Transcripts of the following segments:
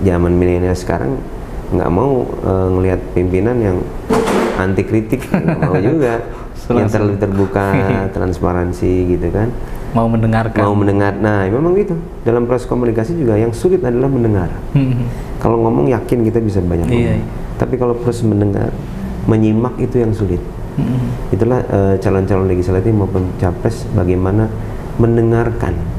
zaman milenial sekarang nggak mau ngelihat pimpinan yang anti kritik, nggak mau juga. Yang terlalu terbuka, transparansi gitu kan. Mau mendengar. Nah, memang gitu. Dalam proses komunikasi juga yang sulit adalah mendengar. Kalau ngomong yakin kita bisa banyak ngomong. Tapi kalau proses mendengar, menyimak itu yang sulit. Itulah calon-calon legislatif maupun capres bagaimana mendengarkan.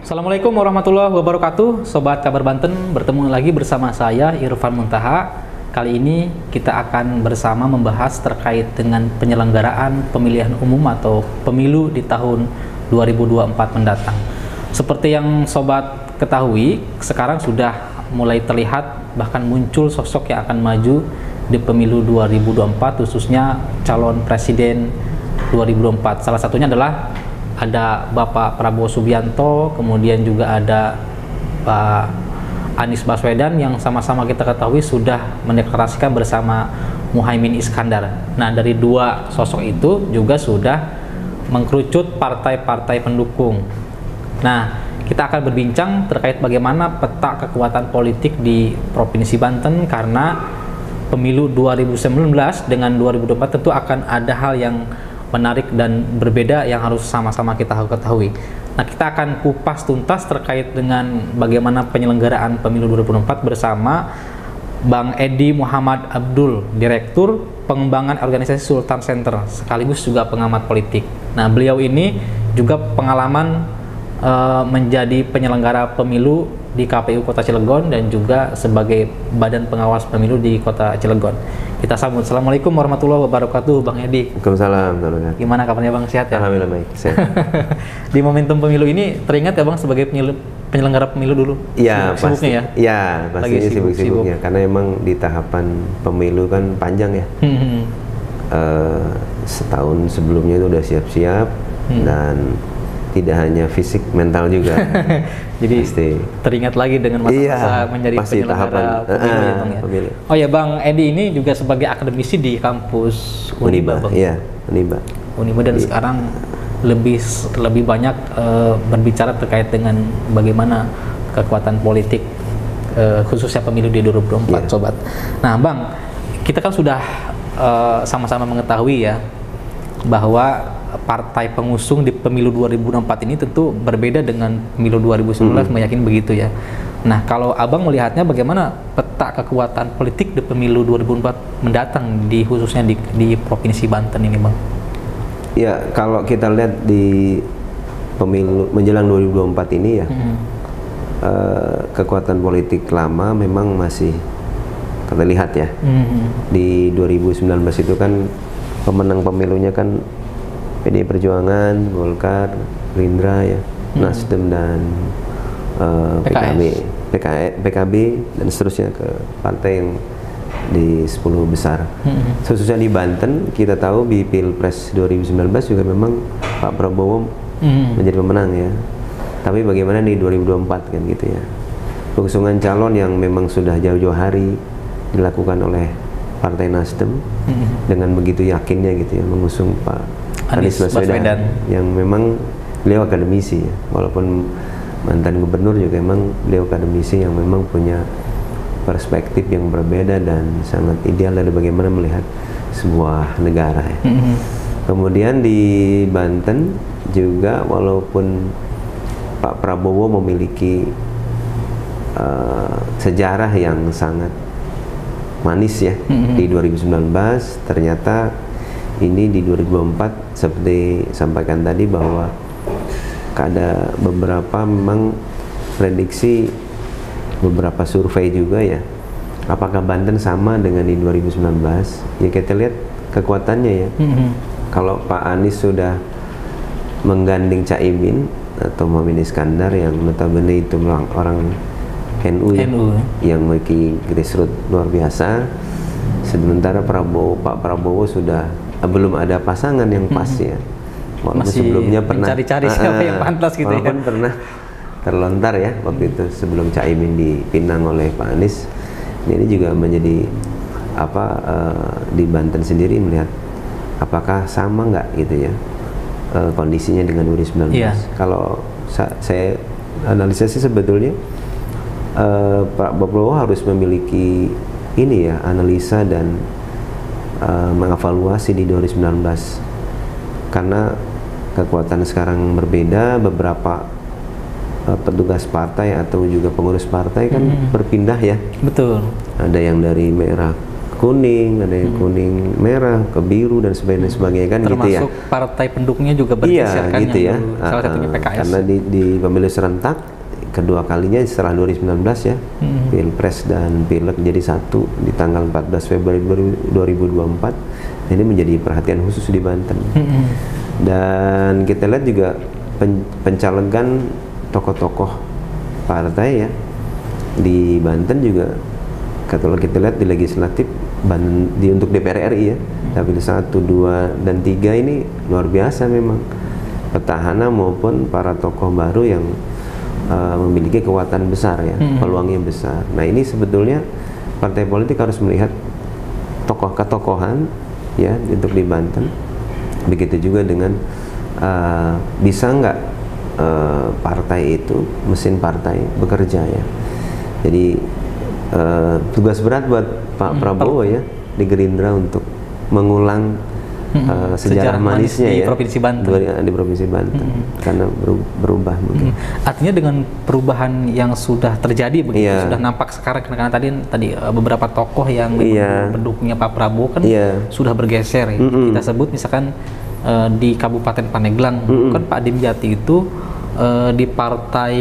Assalamualaikum warahmatullahi wabarakatuh, Sobat Kabar Banten, bertemu lagi bersama saya Irfan Muntaha. Kali ini kita akan bersama membahas terkait dengan penyelenggaraan pemilihan umum atau pemilu di tahun 2024 mendatang. Seperti yang Sobat ketahui, sekarang sudah mulai terlihat bahkan muncul sosok yang akan maju di pemilu 2024, khususnya calon presiden 2024. Salah satunya adalah ada Bapak Prabowo Subianto, kemudian juga ada Pak Anies Baswedan yang sama-sama kita ketahui sudah mendeklarasikan bersama Muhaimin Iskandar. Nah, dari dua sosok itu juga sudah mengkerucut partai-partai pendukung. Nah, kita akan berbincang terkait bagaimana peta kekuatan politik di Provinsi Banten, karena pemilu 2019 dengan 2024 tentu akan ada hal yang menarik dan berbeda yang harus sama-sama kita ketahui. Nah, kita akan kupas tuntas terkait dengan bagaimana penyelenggaraan pemilu 2024 bersama Bang Edi Muhammad Abdul, Direktur Pengembangan Organisasi Sultan Center, sekaligus juga pengamat politik. Nah, beliau ini juga pengalaman menjadi penyelenggara pemilu di KPU Kota Cilegon dan juga sebagai badan pengawas pemilu di Kota Cilegon. Kita sambut. Assalamualaikum warahmatullahi wabarakatuh, Bang Edi. Waalaikumsalam. Gimana kabarnya Bang? Sehat ya? Alhamdulillah baik, sehat. Di momentum pemilu ini teringat ya Bang sebagai penyelenggara pemilu dulu? Iya, pasti. Ya? Iya, pastinya sibuk-sibuknya. Karena emang di tahapan pemilu kan panjang ya. Setahun sebelumnya itu udah siap-siap dan tidak hanya fisik, mental juga. Jadi pasti teringat lagi dengan masa-masa menjadi penyelenggara pemilu. Oh ya, Bang Edi ini juga sebagai akademisi di kampus Uniba, Bang. Iya, Uniba. Dan sekarang lebih banyak berbicara terkait dengan bagaimana kekuatan politik khususnya pemilu di 2024, Sobat. Nah, Bang, kita kan sudah sama-sama mengetahui ya bahwa partai pengusung di pemilu 2024 ini tentu berbeda dengan pemilu 2019, meyakini begitu ya. Nah, kalau Abang melihatnya bagaimana peta kekuatan politik di pemilu 2024 mendatang, khususnya di Provinsi Banten ini, Bang? Ya, kalau kita lihat di pemilu menjelang 2024 ini ya, kekuatan politik lama memang masih terlihat ya. Di 2019 itu kan pemenang pemilunya kan PDI Perjuangan, Golkar, Gerindra ya, Nasdem dan PKB dan seterusnya ke partai yang di 10 besar. Khususnya di Banten kita tahu di Pilpres 2019 juga memang Pak Prabowo menjadi pemenang ya. Tapi bagaimana di 2024 kan gitu ya. Pengusungan calon yang memang sudah jauh-jauh hari dilakukan oleh Partai Nasdem dengan begitu yakinnya gitu ya mengusung Pak Anies Baswedan yang memang beliau akademisi ya, walaupun mantan gubernur juga memang beliau akademisi yang memang punya perspektif yang berbeda dan sangat ideal dari bagaimana melihat sebuah negara ya. Kemudian di Banten juga walaupun Pak Prabowo memiliki sejarah yang sangat manis ya di 2019, ternyata ini di 2024 seperti sampaikan tadi bahwa ada beberapa memang prediksi beberapa survei juga ya, apakah Banten sama dengan di 2019 ya, kita lihat kekuatannya ya. Kalau Pak Anies sudah menggandeng Caimin atau Muhaimin Iskandar yang notabene itu orang NU ya, yang memiliki grassroots luar biasa, sementara Pak Prabowo sudah belum ada pasangan yang pas ya. Walaupun masih sebelumnya pernah cari-cari siapa yang pantas gitu ya. Walaupun pernah terlontar ya waktu itu sebelum Caimin dipinang oleh Pak Anies. Ini juga menjadi di Banten sendiri melihat apakah sama nggak gitu ya kondisinya dengan 2019. Iya. Kalau saya analisa sih sebetulnya Pak Prabowo harus memiliki ini ya, analisa dan mengevaluasi di 2019, karena kekuatan sekarang berbeda. Beberapa petugas partai atau juga pengurus partai kan berpindah ya. Betul. Ada yang dari merah kuning, ada yang kuning merah ke biru dan sebagainya kan. Termasuk gitu ya. partai pendukungnya juga bergeser kan, gitu ya. salah satunya PKS. Karena di pemilu serentak kedua kalinya setelah 2019 ya, Pilpres dan Pileg jadi satu di tanggal 14 Februari 2024. Ini menjadi perhatian khusus di Banten. Dan kita lihat juga pencalegan tokoh-tokoh partai ya di Banten juga. Kalau kita lihat di legislatif untuk DPR RI ya, dapil 1, 2, dan 3 ini luar biasa memang, petahana maupun para tokoh baru yang memiliki kekuatan besar ya, peluangnya besar. Nah ini sebetulnya partai politik harus melihat ketokohan ya untuk di Banten. Begitu juga dengan bisa nggak partai itu, mesin partai bekerja ya. Jadi tugas berat buat Pak Prabowo ya di Gerindra untuk mengulang sejarah manisnya di ya Provinsi Banten. Di Provinsi Banten karena berubah mungkin. Artinya dengan perubahan yang sudah terjadi begitu, sudah nampak sekarang, karena tadi beberapa tokoh yang pendukungnya Pak Prabowo kan sudah bergeser ya. Kita sebut misalkan di Kabupaten Pandeglang kan Pak Dimyati itu di partai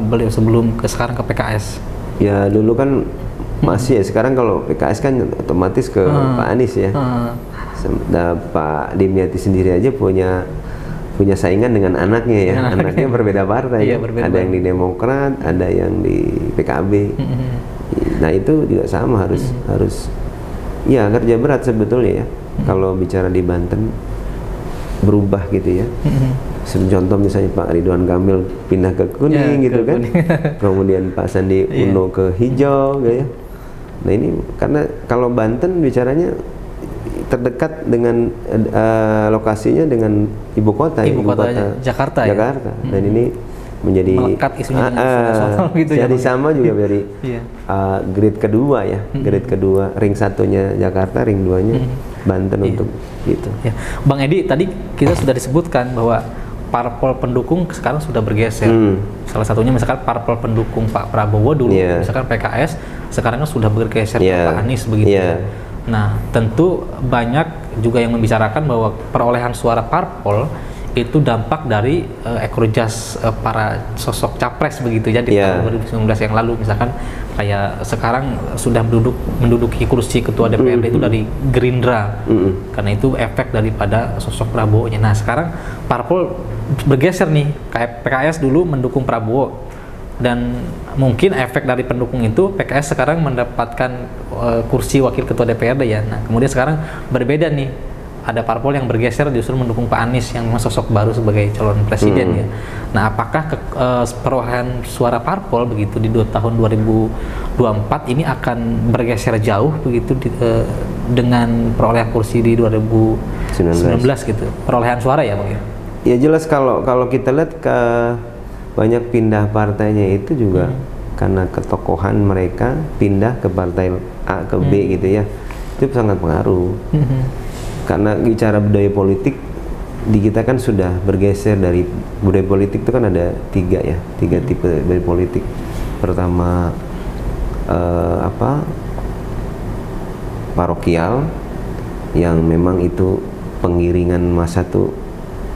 beliau sebelum sekarang ke PKS. Ya dulu kan masih ya, sekarang kalau PKS kan otomatis ke Pak Anies ya. Nah, Pak Dimyati sendiri aja punya saingan dengan anaknya ya. Anaknya berbeda partai. Iya, ada yang di Demokrat, ada yang di PKB. Nah itu juga sama, harus ya kerja berat sebetulnya ya. Kalau bicara di Banten berubah gitu ya. Contoh misalnya Pak Ridwan Kamil pindah ke kuning gitu kan. Kemudian Pak Sandi Uno ke hijau gitu ya. Nah ini karena kalau Banten bicaranya terdekat dengan lokasinya dengan ibu kota Jakarta. Dan ini menjadi melekat isunya gitu jadi ya, sama juga dari grid kedua ya. Grid kedua, ring satunya Jakarta, ring 2-nya Banten untuk gitu. Ya. Bang Edi, tadi kita sudah disebutkan bahwa parpol pendukung sekarang sudah bergeser. Salah satunya misalkan parpol pendukung Pak Prabowo dulu, misalkan PKS, sekarang sudah bergeser ke Pak Anies begitu. Nah, tentu banyak juga yang membicarakan bahwa perolehan suara parpol itu dampak dari ekor jas para sosok capres begitu ya di tahun 2019 yang lalu. Misalkan kayak sekarang sudah menduduki kursi ketua DPRD itu dari Gerindra, karena itu efek daripada sosok Prabowo-nya. Nah sekarang parpol bergeser nih, kayak PKS dulu mendukung Prabowo, dan mungkin efek dari pendukung itu PKS sekarang mendapatkan kursi wakil ketua DPRD ya. Nah kemudian sekarang berbeda nih, ada parpol yang bergeser justru mendukung Pak Anies yang memang sosok baru sebagai calon presiden ya. Nah apakah perolehan suara parpol begitu di tahun 2024 ini akan bergeser jauh begitu dengan perolehan kursi di 2019 gitu, perolehan suara ya Bang? Ya jelas kalau kita lihat ke banyak pindah partainya itu juga karena ketokohan mereka pindah ke partai A ke B gitu ya, itu sangat pengaruh. Karena bicara budaya politik di kita kan sudah bergeser dari budaya politik itu kan ada tiga tipe budaya politik. Pertama parokial, yang memang itu pengiringan masa tuh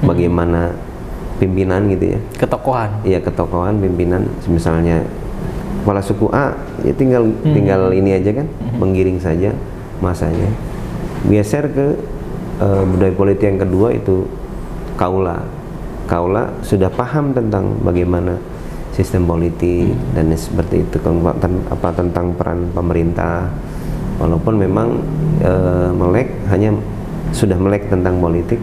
bagaimana pimpinan gitu ya, ketokohan pimpinan. Misalnya kepala suku A ya tinggal ini aja kan, mengiring saja masanya. Geser ke budaya politik yang kedua itu kaula sudah paham tentang bagaimana sistem politik dan seperti itu, tentang peran pemerintah, walaupun memang sudah melek tentang politik,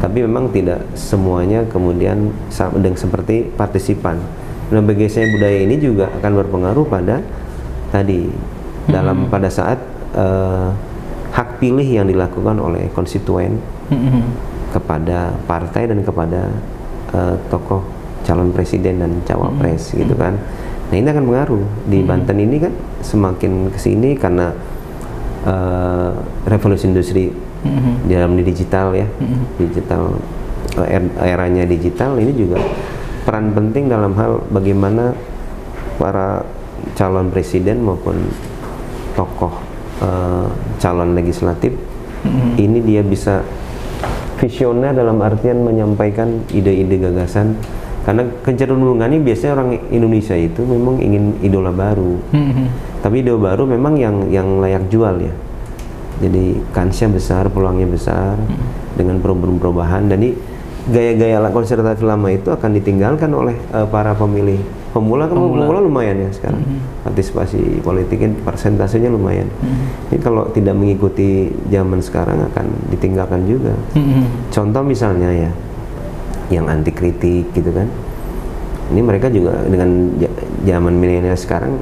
tapi memang tidak semuanya kemudian seperti partisipan. Nah, bergesernya budaya ini juga akan berpengaruh pada tadi dalam pada saat hak pilih yang dilakukan oleh konstituen kepada partai dan kepada tokoh calon presiden dan cawapres gitu kan. Nah ini akan mengaruh di Banten ini kan semakin kesini karena revolusi industri di dalam digital ya, digital eranya digital ini juga peran penting dalam hal bagaimana para calon presiden maupun tokoh calon legislatif ini dia bisa visioner dalam artian menyampaikan ide-ide gagasan, karena kecenderungannya biasanya orang Indonesia itu memang ingin idola baru, tapi idola baru memang yang layak jual ya, jadi kansnya besar, peluangnya besar dengan perubahan, dan ini gaya-gaya konservatif lama itu akan ditinggalkan oleh para pemilih pemula lumayan ya sekarang. Partisipasi politiknya persentasenya lumayan. Ini kalau tidak mengikuti zaman sekarang akan ditinggalkan juga. Contoh misalnya ya yang anti kritik gitu kan, ini mereka juga dengan zaman milenial sekarang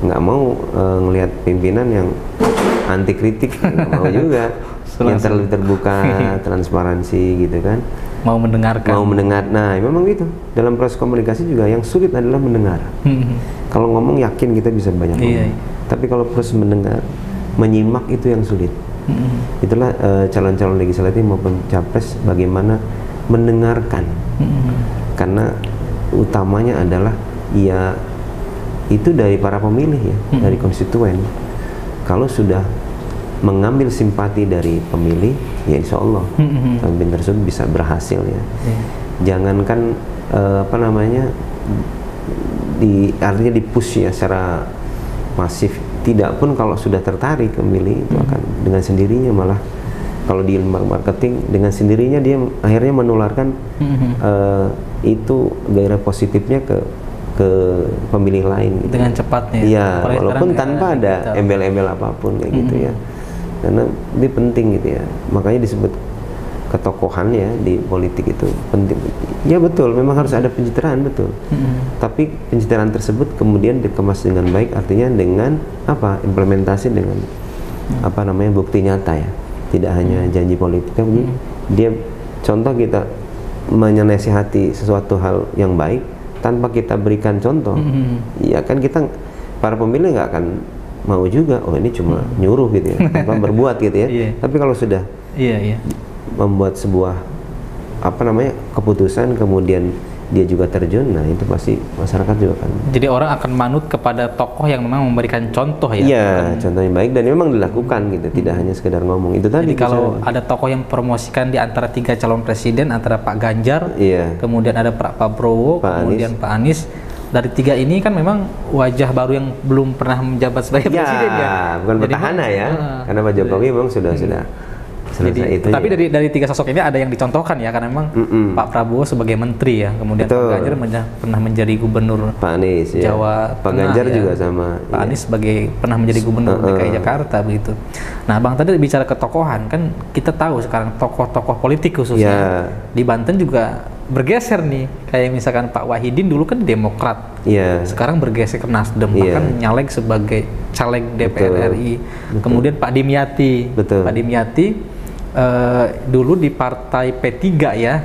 nggak mau ngelihat pimpinan yang anti kritik, nggak mau juga yang terlalu terbuka, transparansi gitu kan, mau mendengar. Nah memang gitu, dalam proses komunikasi juga yang sulit adalah mendengar. Kalau ngomong yakin kita bisa banyak ngomong, tapi kalau proses mendengar, menyimak itu yang sulit. Itulah calon-calon legislatif maupun capres bagaimana mendengarkan, karena utamanya adalah ya itu dari para pemilih ya, dari konstituen. Kalau sudah mengambil simpati dari pemilih, ya insya Allah pemimpin tersebut bisa berhasil ya. Jangankan artinya dipush ya secara masif, tidak pun kalau sudah tertarik pemilih itu akan dengan sendirinya, malah kalau di marketing dengan sendirinya dia akhirnya menularkan itu gairah positifnya ke pemilih lain gitu. Dengan cepatnya. Iya, walaupun tanpa ada embel-embel apapun kayak gitu ya. Karena ini penting gitu ya. Makanya disebut ketokohan ya di politik itu penting. Ya betul, memang harus ada pencitraan, betul. Tapi pencitraan tersebut kemudian dikemas dengan baik, artinya dengan apa? Implementasi dengan bukti nyata ya. Tidak hanya janji politik, tapi dia contoh kita menasihati sesuatu hal yang baik tanpa kita berikan contoh, ya kan kita para pemilih nggak akan mau juga, oh ini cuma nyuruh gitu ya, tanpa berbuat gitu ya. Tapi kalau sudah membuat sebuah keputusan kemudian dia juga terjun, nah itu pasti masyarakat juga kan. Jadi orang akan manut kepada tokoh yang memang memberikan contoh ya. Iya, contoh yang baik dan memang dilakukan gitu, tidak hanya sekedar ngomong. Itu tadi. Jadi kalau ada tokoh yang promosikan di antara 3 calon presiden, antara Pak Ganjar, kemudian ada Pak Prabowo, kemudian Pak Anies. Dari 3 ini kan memang wajah baru yang belum pernah menjabat sebagai presiden ya. Bukan petahana ya. Karena Pak Jokowi memang sudah jadi, tapi dari 3 sosok ini ada yang dicontohkan ya, karena memang Pak Prabowo sebagai menteri ya, kemudian Pak Ganjar pernah menjadi gubernur Pak Anies, Jawa Pak Ganjar ya. Juga sama Pak Anies sebagai pernah menjadi gubernur DKI Jakarta begitu. Nah Bang, tadi bicara ketokohan, kan kita tahu sekarang tokoh-tokoh politik khususnya di Banten juga bergeser nih, kayak misalkan Pak Wahidin dulu kan Demokrat, sekarang bergeser ke Nasdem, bahkan nyalek sebagai caleg DPR RI. Kemudian Pak Dimyati, Pak Dimyati dulu di partai P3 ya,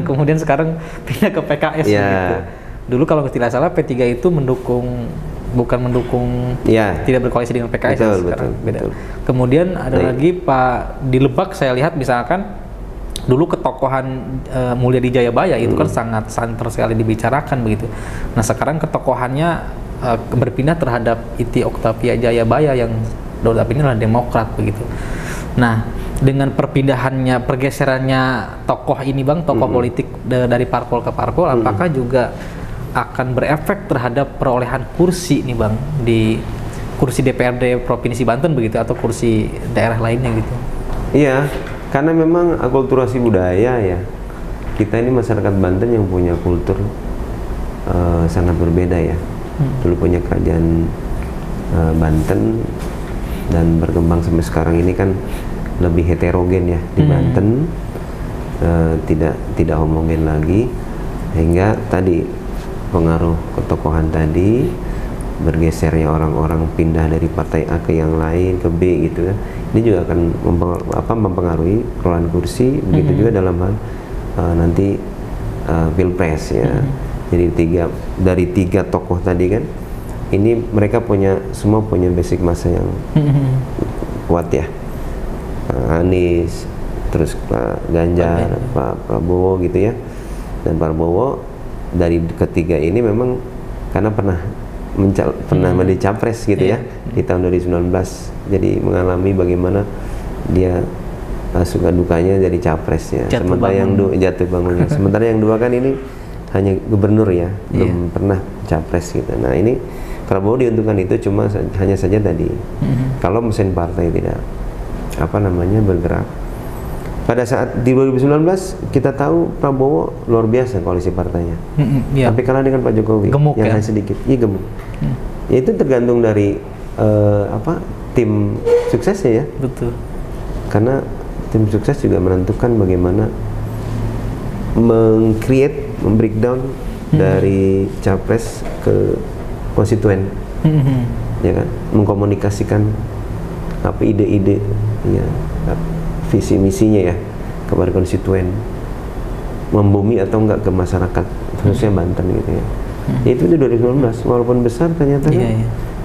kemudian sekarang pindah ke PKS gitu. Dulu kalau tidak salah P3 itu bukan mendukung tidak berkoalisi dengan PKS, sekarang beda. Kemudian ada lagi Pak di Lebak, saya lihat misalkan dulu ketokohan Mulyadi Jayabaya itu kan sangat santer sekali dibicarakan begitu. Nah sekarang ketokohannya berpindah terhadap Iti Oktavia Jayabaya yang notabene adalah Demokrat begitu. Nah dengan pergeserannya tokoh ini Bang, tokoh politik dari parpol ke parpol, apakah juga akan berefek terhadap perolehan kursi nih Bang, di kursi DPRD Provinsi Banten begitu, atau kursi daerah lainnya gitu? Iya, karena memang akulturasi budaya ya, kita ini masyarakat Banten yang punya kultur sangat berbeda ya. Dulu punya kerajaan Banten dan berkembang sampai sekarang ini kan lebih heterogen ya di Banten, tidak homogen lagi, hingga tadi pengaruh ketokohan tadi bergesernya orang-orang pindah dari partai A ke yang lain, ke B gitu kan, ini juga akan mempengaruhi perolehan kursi. Begitu juga dalam hal nanti pilpres ya. Jadi dari tiga tokoh tadi kan, ini mereka semua punya basic massa yang kuat ya. Pak Anies, terus Pak Ganjar, Pak Prabowo gitu ya. Dan Pak Prabowo dari ketiga ini memang karena pernah menjadi capres gitu ya di tahun 2019, jadi mengalami bagaimana dia suka dukanya jadi capres ya. Sementara yang jatuh bangunnya. Sementara yang dua kan ini hanya gubernur ya, belum pernah capres gitu. Nah ini Prabowo diuntungkan itu cuma hanya saja tadi kalau mesin partai tidak bergerak. Pada saat di 2019 kita tahu Prabowo luar biasa koalisi partainya, tapi kalah dengan Pak Jokowi gemuk yang ya? hanya sedikit, gemuk. Ya, itu tergantung dari tim suksesnya ya. Betul. Karena tim sukses juga menentukan bagaimana membreakdown dari capres ke konstituen, ya kan, mengkomunikasikan apa ide-ide ya, visi misinya ya kepada konstituen, membumi atau enggak ke masyarakat khususnya Banten gitu ya. Itu di 2019 walaupun besar ternyata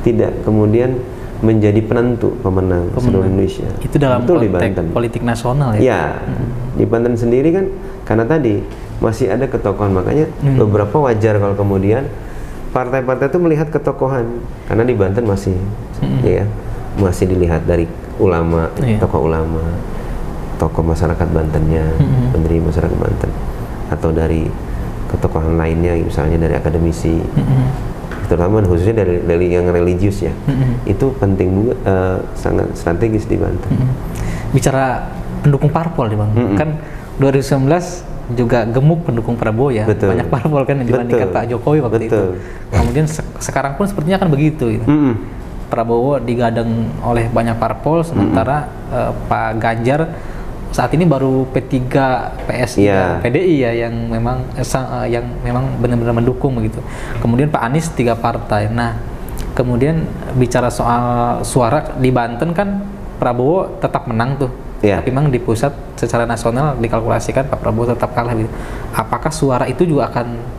tidak kemudian menjadi penentu pemenang seluruh Indonesia. Itu dalam konteks politik nasional ya. Ya, di Banten sendiri kan karena tadi masih ada ketokohan, makanya beberapa wajar kalau kemudian partai-partai itu melihat ketokohan, karena di Banten masih masih dilihat dari ulama, tokoh ulama, tokoh masyarakat Bantennya, pendiri masyarakat Banten, atau dari ketokohan lainnya, misalnya dari akademisi, terutama khususnya dari yang religius ya, itu penting juga, sangat strategis di Banten. Bicara pendukung parpol nih Bang, kan 2019 juga gemuk pendukung Prabowo ya. Betul. Banyak parpol kan yang dibandingkan Pak Jokowi waktu itu. Kemudian sekarang pun sepertinya akan begitu gitu. Prabowo digadang oleh banyak parpol, sementara Pak Ganjar saat ini baru P3, PSI, PDI ya yang memang benar-benar mendukung begitu. Kemudian Pak Anies 3 partai. Nah, kemudian bicara soal suara di Banten kan Prabowo tetap menang tuh. Tapi memang di pusat secara nasional dikalkulasikan Pak Prabowo tetap kalah gitu. Apakah suara itu juga akan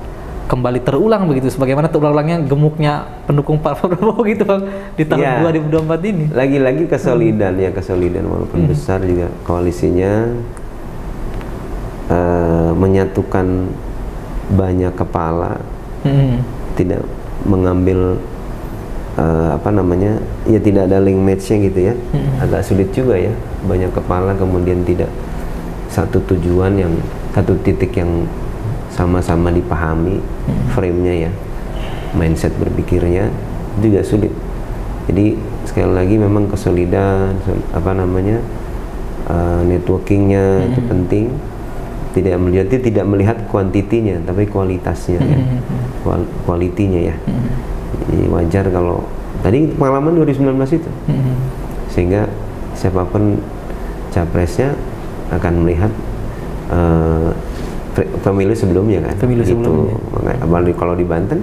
kembali terulang begitu, sebagaimana terulangnya gemuknya pendukung Pak Prabowo gitu Bang di tahun 2024 ini? Lagi-lagi kesolidan walaupun besar juga koalisinya menyatukan banyak kepala, tidak mengambil tidak ada link match-nya gitu ya. Agak sulit juga ya, banyak kepala kemudian tidak satu tujuan, yang satu titik yang sama-sama dipahami, frame-nya ya, mindset berpikirnya juga sulit. Jadi sekali lagi memang kesolidan networkingnya itu penting. Tidak melihat kuantitinya tapi kualitasnya ya, kualitinya ya. Jadi wajar kalau tadi pengalaman 2019 itu, sehingga siapapun capresnya akan melihat pemilu sebelumnya kan. Apalagi kalau di Banten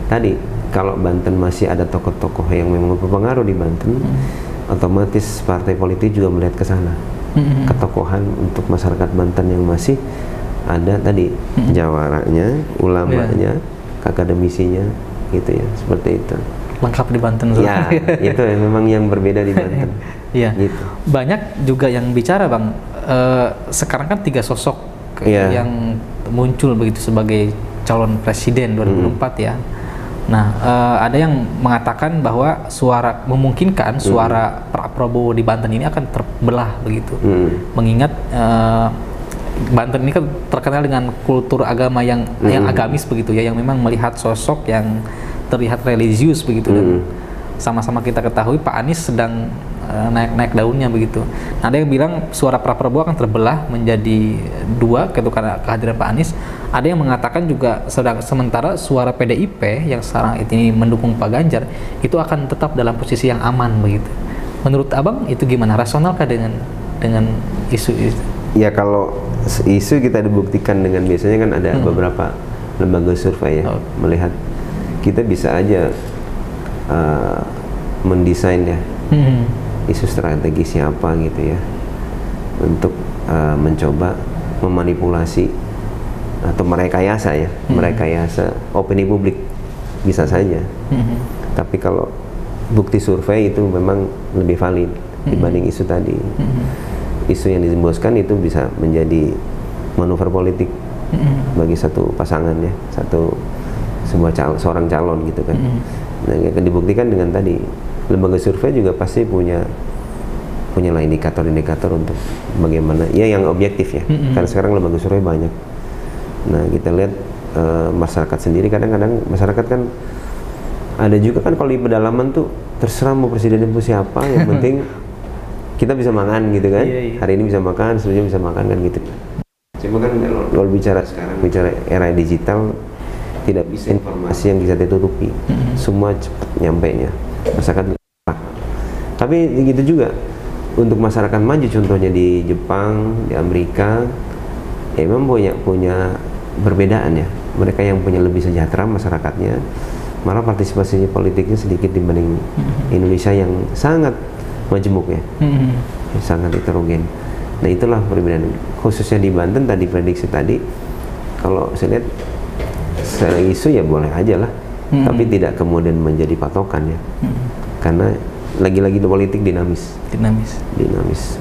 tadi, kalau Banten masih ada tokoh-tokoh yang memang berpengaruh di Banten, otomatis partai politik juga melihat ke sana, ketokohan untuk masyarakat Banten yang masih ada tadi, jawaranya, ulamanya, akademisinya gitu ya, seperti itu. Lengkap di Banten. Ya, itu memang yang berbeda di Banten. Gitu. Banyak juga yang bicara Bang, sekarang kan 3 sosok yang muncul begitu sebagai calon presiden 2024 ya. Nah, ada yang mengatakan bahwa memungkinkan suara Pak Prabowo di Banten ini akan terbelah begitu. Mengingat Banten ini kan terkenal dengan kultur agama yang agamis begitu ya, yang memang melihat sosok yang terlihat religius begitu, dan sama-sama kita ketahui Pak Anies sedang naik daunnya begitu. Nah, ada yang bilang suara Pak Prabowo akan terbelah menjadi 2 gitu karena kehadiran Pak Anies. Ada yang mengatakan juga sementara suara PDIP yang sekarang ini mendukung Pak Ganjar itu akan tetap dalam posisi yang aman begitu. Menurut Abang itu gimana? Rasionalkah dengan isu itu? Ya, kalau isu kita dibuktikan dengan biasanya kan ada beberapa lembaga survei ya, melihat kita bisa aja mendesain ya isu strategisnya apa gitu ya, untuk mencoba memanipulasi atau merekayasa ya, merekayasa opini publik bisa saja. Tapi kalau bukti survei itu memang lebih valid dibanding isu tadi. Isu yang disemboskan itu bisa menjadi manuver politik bagi satu pasangan ya, seorang calon gitu kan. Nah, yang akan dibuktikan dengan tadi, lembaga survei juga pasti punya lah indikator-indikator untuk bagaimana ya yang objektif ya. Karena sekarang lembaga survei banyak. Nah, kita lihat masyarakat sendiri, kadang-kadang masyarakat kan ada juga kan kalau di pedalaman tuh terserah mau presiden itu siapa, yang penting kita bisa makan gitu kan. Hari ini bisa makan, seterusnya bisa makan kan gitu. Cuma kan kalau bicara sekarang, bicara era digital, tidak bisa informasi yang bisa ditutupi. Semua cepat nyampainya. Masyarakat tapi gitu juga untuk masyarakat maju, contohnya di Jepang, di Amerika, ya memang punya perbedaan ya. Mereka yang punya lebih sejahtera masyarakatnya, malah partisipasi politiknya sedikit dibanding Indonesia yang sangat majemuk ya, sangat heterogen. Nah, itulah perbedaan. Khususnya di Banten tadi, prediksi tadi, kalau saya lihat isu ya boleh aja lah, tapi tidak kemudian menjadi patokan ya, karena lagi-lagi politik dinamis,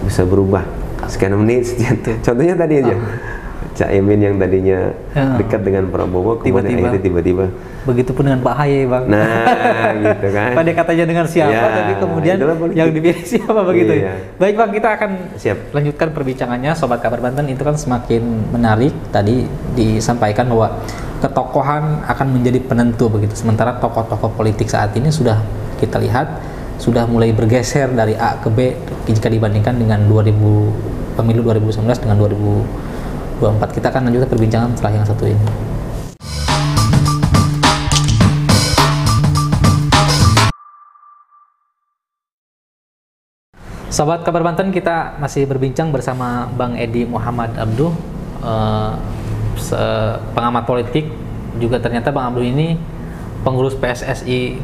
bisa berubah sekian menit. Contohnya tadi aja, Cak Emin yang tadinya dekat dengan Prabowo, kemudian akhirnya tiba-tiba. Begitupun dengan Pak Haye, Bang. Nah, gitu kan. Pada katanya dengan siapa, ya, tapi kemudian yang dipilih siapa begitu. Iya. Baik, Bang, kita akan lanjutkan perbincangannya. Sobat Kabar Banten, itu kan semakin menarik. Tadi disampaikan bahwa ketokohan akan menjadi penentu begitu. Sementara tokoh-tokoh politik saat ini sudah kita lihat sudah mulai bergeser dari A ke B jika dibandingkan dengan pemilu 2019 dengan 2024. Kita akan lanjutkan perbincangan setelah yang satu ini. Sobat Kabar Banten, kita masih berbincang bersama Bang Edi Muhammad Abduh, pengamat politik. Juga ternyata Bang Abduh ini pengurus PSSI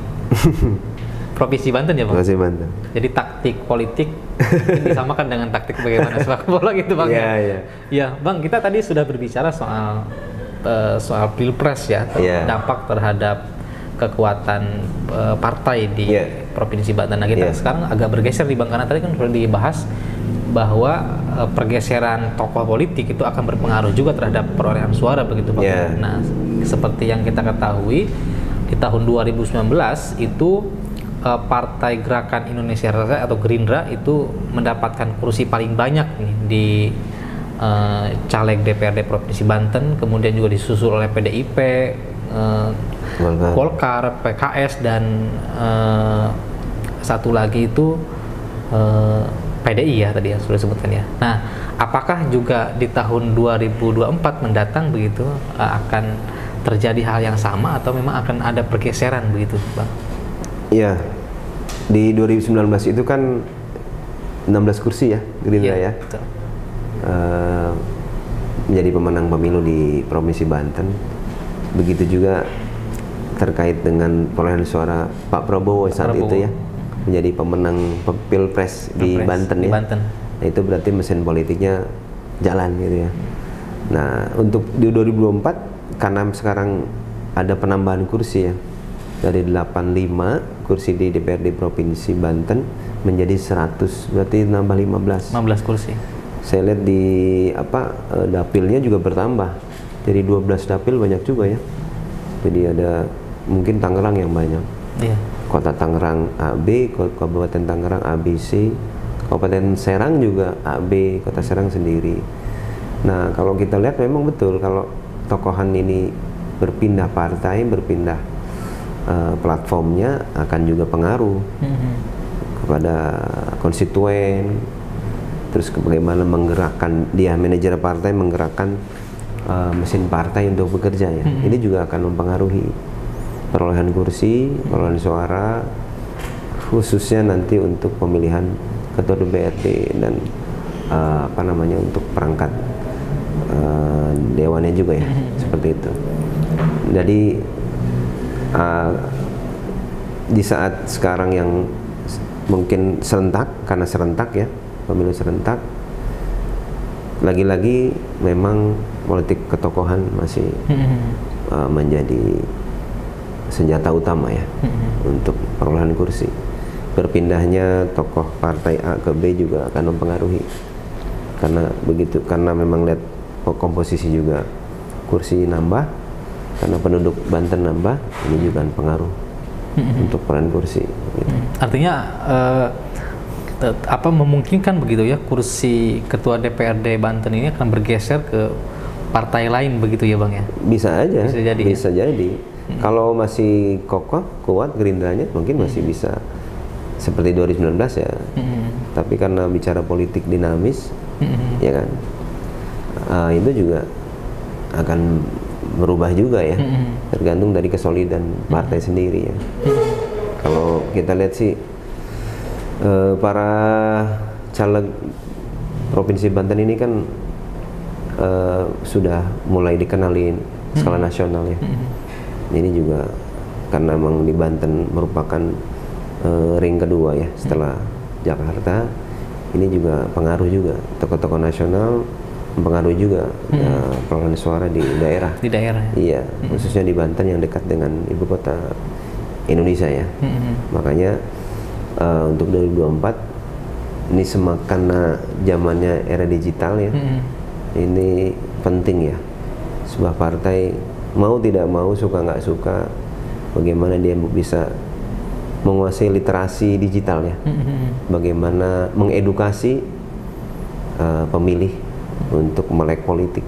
Provinsi Banten ya, Bang? Provinsi Banten. Jadi taktik politik disamakan dengan taktik bagaimana sepak bola gitu, Bang. Ya, Bang, kita tadi sudah berbicara soal Pilpres ya, dampak terhadap kekuatan partai di Provinsi Banten. Nah, kita sekarang agak bergeser di Bang, karena tadi kan sudah dibahas bahwa pergeseran tokoh politik itu akan berpengaruh juga terhadap perolehan suara begitu, Bang. Nah, seperti yang kita ketahui di tahun 2019 itu Partai Gerakan Indonesia Raya atau Gerindra itu mendapatkan kursi paling banyak nih di caleg DPRD Provinsi Banten, kemudian juga disusul oleh PDIP, Golkar, PKS, dan satu lagi itu PDI ya tadi ya sudah disebutkan ya. Nah, apakah juga di tahun 2024 mendatang begitu akan terjadi hal yang sama atau memang akan ada pergeseran begitu, Bang? Iya, di 2019 itu kan 16 kursi ya Gerindra ya, menjadi pemenang pemilu di Provinsi Banten. Begitu juga terkait dengan perolehan suara Pak Prabowo saat itu ya, menjadi pemenang Pilpres di Banten ya. Nah, itu berarti mesin politiknya jalan gitu ya. Nah, untuk di 2024 karena sekarang ada penambahan kursi ya, dari 85 kursi di DPRD Provinsi Banten menjadi 100, berarti nambah 15 kursi. Saya lihat di dapilnya juga bertambah, jadi 12 dapil banyak juga ya. Jadi ada mungkin Tangerang yang banyak, Kota Tangerang AB, Kabupaten Tangerang ABC, Kabupaten Serang juga AB, Kota Serang sendiri. Nah, kalau kita lihat memang betul kalau tokohan ini berpindah partai, berpindah platformnya akan juga pengaruh kepada konstituen, terus bagaimana menggerakkan dia manajer partai, menggerakkan mesin partai untuk bekerja ya. Ini juga akan mempengaruhi perolehan kursi, perolehan suara, khususnya nanti untuk pemilihan ketua DPRD dan untuk perangkat dewannya juga ya, seperti itu. Jadi di saat sekarang yang mungkin serentak, karena serentak ya, pemilu serentak, lagi-lagi memang politik ketokohan masih menjadi senjata utama ya untuk perolehan kursi. Berpindahnya tokoh partai A ke B juga akan mempengaruhi, karena memang lihat komposisi juga kursi nambah, karena penduduk Banten nambah, ini juga pengaruh untuk peran kursi gitu. Artinya memungkinkan begitu ya, kursi ketua DPRD Banten ini akan bergeser ke partai lain begitu ya Bang ya? Bisa aja, bisa ya? jadi. Kalau masih kokoh, kuat Gerindranya mungkin masih bisa seperti 2019 ya. Tapi karena bicara politik dinamis, ya kan, itu juga akan berubah juga ya, tergantung dari kesolidan partai sendiri ya. Kalau kita lihat sih para caleg Provinsi Banten ini kan sudah mulai dikenalin skala nasional ya. Ini juga karena memang di Banten merupakan ring kedua ya setelah Jakarta, ini juga pengaruh juga tokoh-tokoh nasional, mempengaruhi juga perolehan suara di daerah. Di daerah. Iya, khususnya di Banten yang dekat dengan ibu kota Indonesia ya. Makanya untuk 2024 ini semakin zamannya era digital ya. Ini penting ya. Sebuah partai mau tidak mau, suka nggak suka, bagaimana dia bisa menguasai literasi digital ya. Bagaimana mengedukasi pemilih untuk melek politik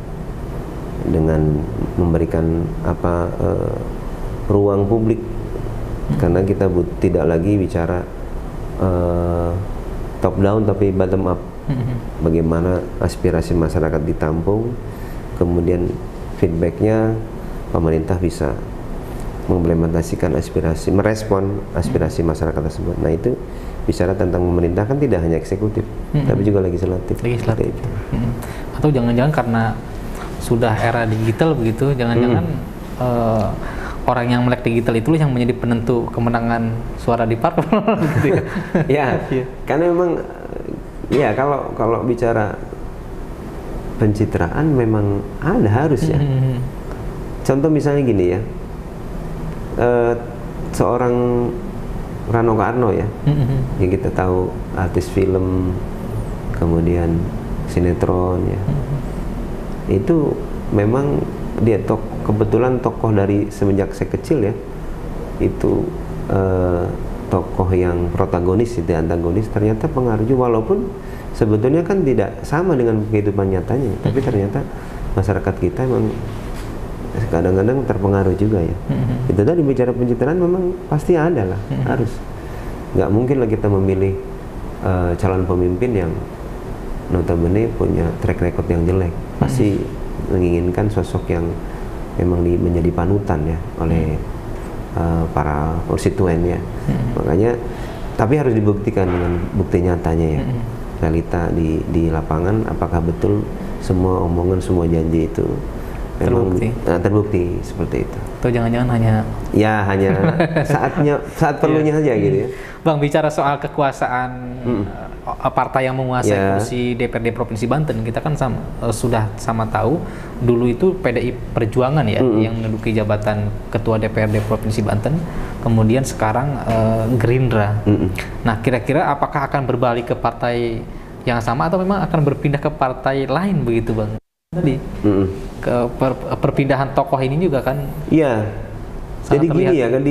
dengan memberikan ruang publik, karena kita tidak lagi bicara top down tapi bottom up. Bagaimana aspirasi masyarakat ditampung, kemudian feedbacknya pemerintah bisa mengimplementasikan aspirasi, merespon aspirasi masyarakat tersebut. Nah itu bicara tentang pemerintah kan tidak hanya eksekutif, tapi juga legislatif. Atau jangan-jangan karena sudah era digital begitu, jangan-jangan orang yang melek digital itu yang menjadi penentu kemenangan suara di parpol gitu ya. Ya, karena memang ya kalau bicara pencitraan memang ada harus ya. Contoh misalnya gini ya, seorang Rano Karno ya, yang kita tahu artis film, kemudian sinetron ya, itu memang dia kebetulan tokoh dari semenjak saya kecil ya, itu tokoh yang protagonis itu antagonis, ternyata pengaruh juga, walaupun sebetulnya kan tidak sama dengan kehidupan nyatanya, tapi ternyata masyarakat kita memang kadang-kadang terpengaruh juga ya. Itu tadi bicara pencitraan memang pasti ada lah, harus. Nggak mungkin lah kita memilih calon pemimpin yang notabene punya track record yang jelek. Pasti menginginkan sosok yang memang menjadi panutan ya oleh para konstituen ya. Makanya, tapi harus dibuktikan dengan bukti nyatanya ya. Realita di lapangan, apakah betul semua omongan, semua janji itu terbukti seperti itu. Atau jangan-jangan hanya saat perlunya saja gitu ya. Bang, bicara soal kekuasaan partai yang menguasai kursi DPRD Provinsi Banten, kita kan sudah sama tahu dulu itu PDI Perjuangan ya yang menduduki jabatan Ketua DPRD Provinsi Banten, kemudian sekarang Gerindra. Nah, kira-kira apakah akan berbalik ke partai yang sama atau memang akan berpindah ke partai lain begitu Bang? Tadi ke perpindahan tokoh ini juga kan? Iya. Jadi gini ya kan,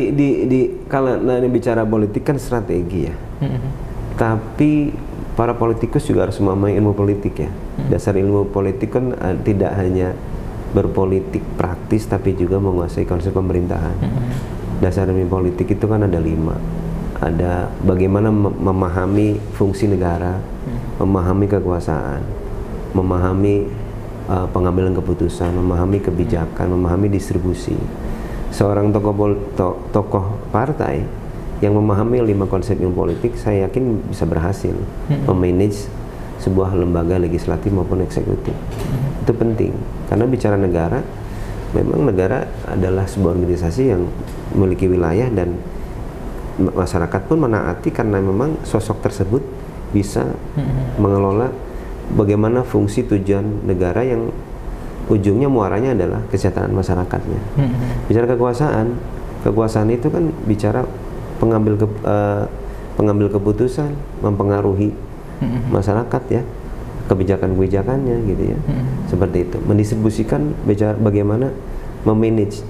kalau bicara politik kan strategi ya. Tapi para politikus juga harus memahami ilmu politik ya. Dasar ilmu politik kan tidak hanya berpolitik praktis, tapi juga menguasai konsep pemerintahan. Dasar ilmu politik itu kan ada 5. Ada bagaimana memahami fungsi negara, memahami kekuasaan, memahami pengambilan keputusan, memahami kebijakan, memahami distribusi. Seorang tokoh partai yang memahami 5 konsep ilmu politik, saya yakin bisa berhasil memanage sebuah lembaga legislatif maupun eksekutif. Itu penting, karena bicara negara, memang negara adalah sebuah organisasi yang memiliki wilayah dan masyarakat pun menaati karena memang sosok tersebut bisa mengelola bagaimana fungsi tujuan negara yang ujungnya muaranya adalah kesejahteraan masyarakatnya. Bicara kekuasaan itu kan bicara pengambil keputusan, mempengaruhi masyarakat ya, kebijakan-kebijakannya gitu ya, seperti itu. Mendistribusikan bicara bagaimana memanage.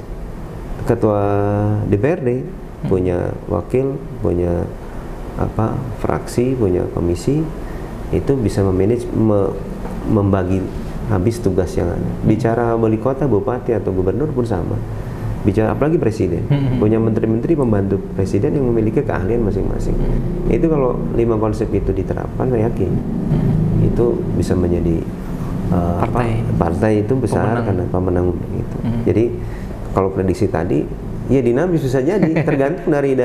Ketua DPRD punya wakil, punya fraksi, punya komisi, itu bisa memanage, membagi habis tugas yang ada. Bicara wali kota, bupati atau gubernur pun sama. Bicara apalagi presiden, punya menteri-menteri pembantu presiden yang memiliki keahlian masing-masing. Itu kalau 5 konsep itu diterapkan, saya yakin itu bisa menjadi partai itu besar karena pemenang gitu. Jadi kalau prediksi tadi, ya dinamis bisa jadi, tergantung dari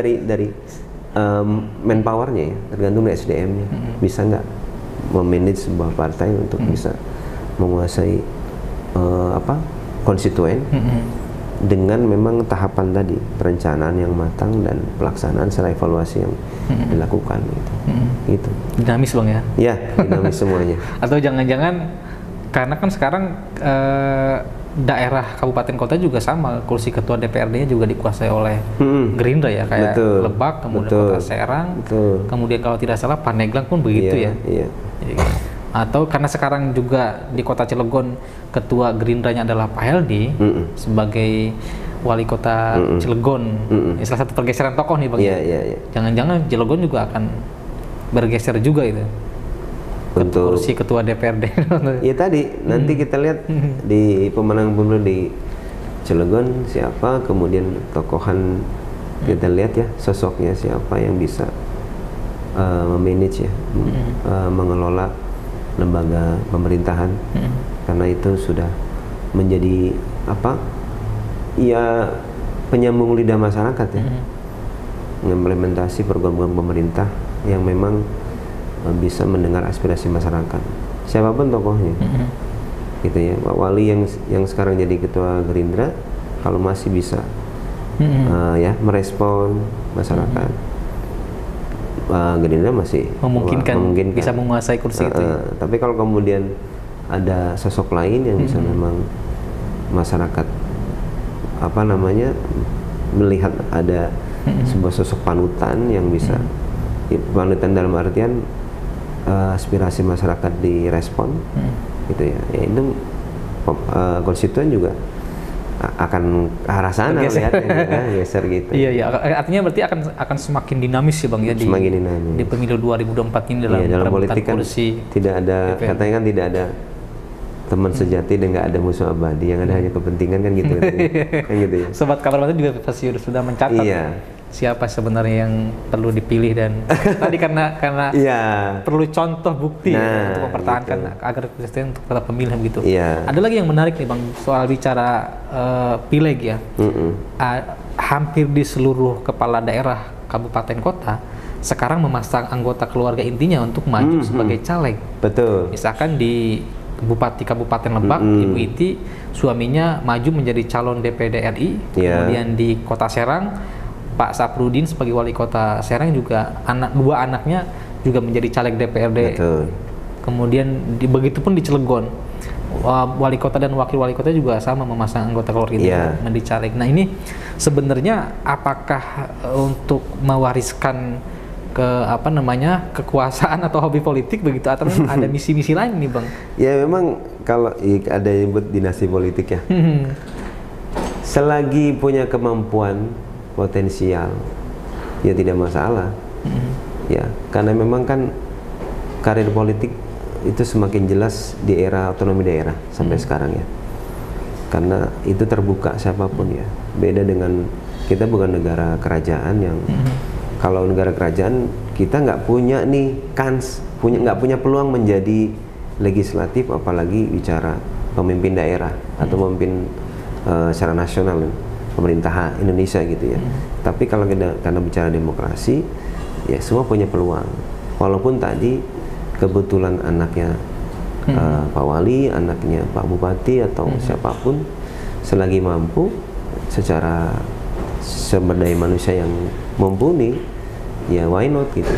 manpowernya ya, tergantung dari SDM-nya. Bisa nggak memanage sebuah partai untuk bisa menguasai konstituen dengan memang tahapan tadi, perencanaan yang matang dan pelaksanaan secara evaluasi yang dilakukan gitu. Gitu. Dinamis Bang ya? Ya, dinamis semuanya. Atau jangan-jangan karena kan sekarang daerah kabupaten kota juga sama, kursi ketua DPRD-nya juga dikuasai oleh Gerindra ya, kayak Lebak, kemudian Kota Serang, kemudian kalau tidak salah Pandeglang pun begitu ya. Iya. Atau karena sekarang juga di Kota Cilegon ketua Gerindranya adalah Pak Heldi sebagai wali kota Cilegon. Salah satu pergeseran tokoh nih Bang. Jangan-jangan Cilegon juga akan bergeser juga itu untuk kursi ketua DPRD. Ya tadi nanti kita lihat di pemenang pemilu di Cilegon siapa, kemudian tokohan kita lihat ya sosoknya siapa yang bisa memanage ya, mengelola lembaga pemerintahan, karena itu sudah menjadi ya penyambung lidah masyarakat ya, mengimplementasi program-program pemerintah yang memang bisa mendengar aspirasi masyarakat, siapapun tokohnya, gitu ya. Pak Wali yang sekarang jadi ketua Gerindra, kalau masih bisa ya merespon masyarakat, Gerindra masih memungkinkan bisa menguasai kursi itu. Tapi kalau kemudian ada sosok lain yang bisa memang masyarakat melihat ada sebuah sosok panutan yang bisa panutan dalam artian aspirasi masyarakat direspon, gitu ya. Ya itu konstituen juga akan ke arah sana melihatnya, geser gitu. Iya. Artinya berarti akan semakin dinamis ya Bang ya di pemilu 2024 ini dalam politik kan kursi. Tidak ada, katanya kan tidak ada teman sejati dan nggak ada musuh abadi, yang ada hanya kepentingan kan gitu. Kan gitu ya. Sobat Kabar Banten juga pasti sudah mencatat. Siapa sebenarnya yang perlu dipilih dan tadi karena perlu contoh bukti untuk mempertahankan agar konsisten untuk tetap pemilih begitu. Ada lagi yang menarik nih Bang soal bicara pileg ya. Hampir di seluruh kepala daerah kabupaten kota sekarang memasang anggota keluarga intinya untuk maju sebagai caleg. Betul. Misalkan di Bupati Kabupaten Lebak, Ibu Iti suaminya maju menjadi calon DPD RI. Kemudian di Kota Serang Pak Saprudin sebagai wali kota Serang juga dua anaknya juga menjadi caleg DPRD. Betul. Kemudian begitupun di Cilegon, wali kota dan wakil wali kota juga sama memasang anggota keluarga itu menjadi caleg. Nah ini sebenarnya apakah untuk mewariskan kekuasaan atau hobi politik begitu, atau ada misi-misi lain nih Bang? Ya memang kalau ada yang buat dinasti politik ya, selagi punya kemampuan potensial ya tidak masalah, ya karena memang kan karir politik itu semakin jelas di era otonomi daerah sampai sekarang ya, karena itu terbuka siapapun ya. Beda dengan kita bukan negara kerajaan yang kalau negara kerajaan kita nggak punya nih nggak punya peluang menjadi legislatif, apalagi bicara pemimpin daerah atau pemimpin secara nasional, pemerintah Indonesia gitu ya. Tapi kalau karena bicara demokrasi, ya semua punya peluang. Walaupun tadi kebetulan anaknya Pak Wali, anaknya Pak Bupati atau siapapun, selagi mampu secara sumber daya manusia yang mumpuni, ya why not gitu.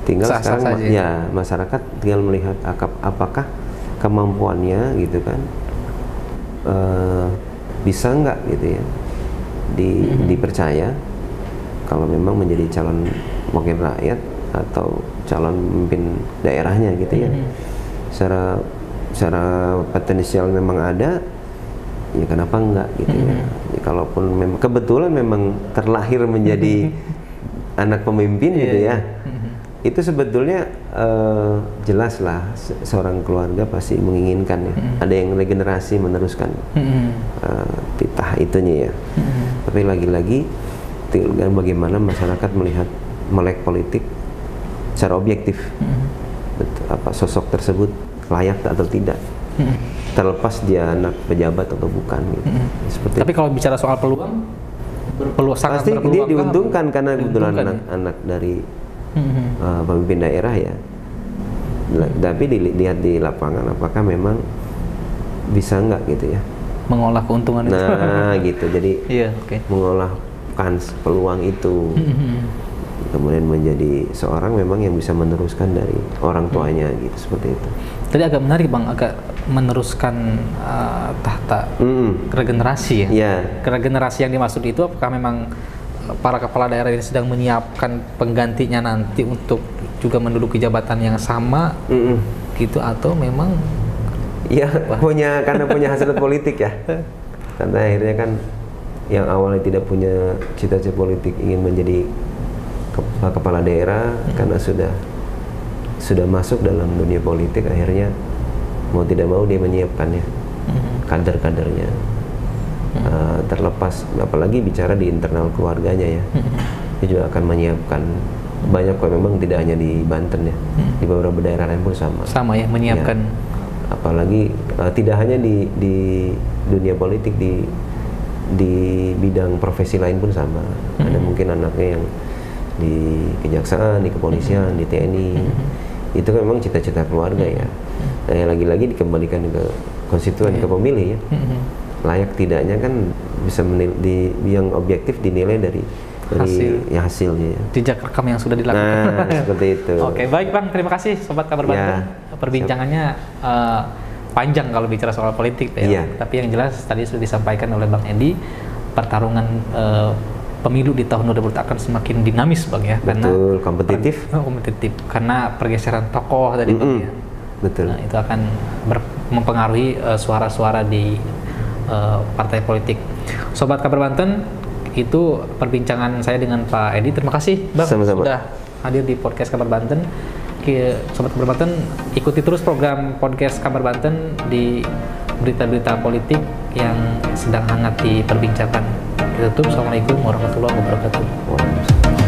Tinggal Sah-sah sekarang saja. ya masyarakat tinggal melihat apakah kemampuannya gitu kan bisa nggak gitu ya dipercaya kalau memang menjadi calon wakil rakyat atau calon pemimpin daerahnya gitu ya. Secara potensial memang ada, ya kenapa enggak gitu ya. Kalaupun memang kebetulan memang terlahir menjadi anak pemimpin gitu ya, itu sebetulnya jelas lah seorang keluarga pasti menginginkan ya. Ada yang regenerasi meneruskan titah itunya ya. Tapi lagi-lagi tinggal bagaimana masyarakat melihat melek politik secara objektif. Apa sosok tersebut layak atau tidak, terlepas dia anak pejabat atau bukan gitu. Seperti Tapi kalau bicara soal peluang, sangat pasti berpeluang dia kah? diuntungkan karena kebetulan Diuntungkan, anak dari pemimpin daerah ya. Tapi dilihat di lapangan apakah memang bisa nggak gitu ya mengolah keuntungan itu. nah gitu, jadi Iya, oke. mengolah peluang itu kemudian menjadi seorang memang yang bisa meneruskan dari orang tuanya gitu, seperti itu. Tadi agak menarik Bang, agak meneruskan tahta regenerasi ya. Ya. Regenerasi yang dimaksud itu apakah memang para kepala daerah ini sedang menyiapkan penggantinya nanti untuk juga menduduki jabatan yang sama gitu, atau memang Ya karena punya hasrat politik ya. Karena akhirnya kan yang awalnya tidak punya cita-cita politik ingin menjadi kepala daerah, karena sudah masuk dalam dunia politik, akhirnya mau tidak mau dia menyiapkannya, kader-kadernya. Terlepas apalagi bicara di internal keluarganya ya, dia juga akan menyiapkan banyak kok, memang tidak hanya di Banten ya, di beberapa daerah lain pun sama ya menyiapkan ya. Apalagi tidak hanya di dunia politik, di bidang profesi lain pun sama. Ada mungkin anaknya yang di kejaksaan, di kepolisian, di TNI. Itu kan memang cita-cita keluarga ya. Nah, lagi-lagi dikembalikan ke konstituen, ke pemilih ya. Layak tidaknya kan bisa yang objektif dinilai dari hasilnya ya. Jejak rekam yang sudah dilakukan. Nah, seperti itu. Oke, baik Bang, terima kasih Sobat Kabar Banten. Perbincangannya panjang kalau bicara soal politik ya. Tapi yang jelas tadi sudah disampaikan oleh Bang Edi, pertarungan pemilu di tahun 2020 akan semakin dinamis Bang ya. Betul, kompetitif. Kompetitif karena pergeseran tokoh tadi Bang ya. Betul. Nah, itu akan mempengaruhi suara-suara di partai politik. Sobat Kabar Banten, itu perbincangan saya dengan Pak Edi. Terima kasih Bang sudah hadir di podcast Kabar Banten. Sobat Kabar Banten, ikuti terus program podcast Kabar Banten di berita-berita politik yang sedang hangat diperbincangkan. Kita tutup. Assalamualaikum warahmatullahi wabarakatuh.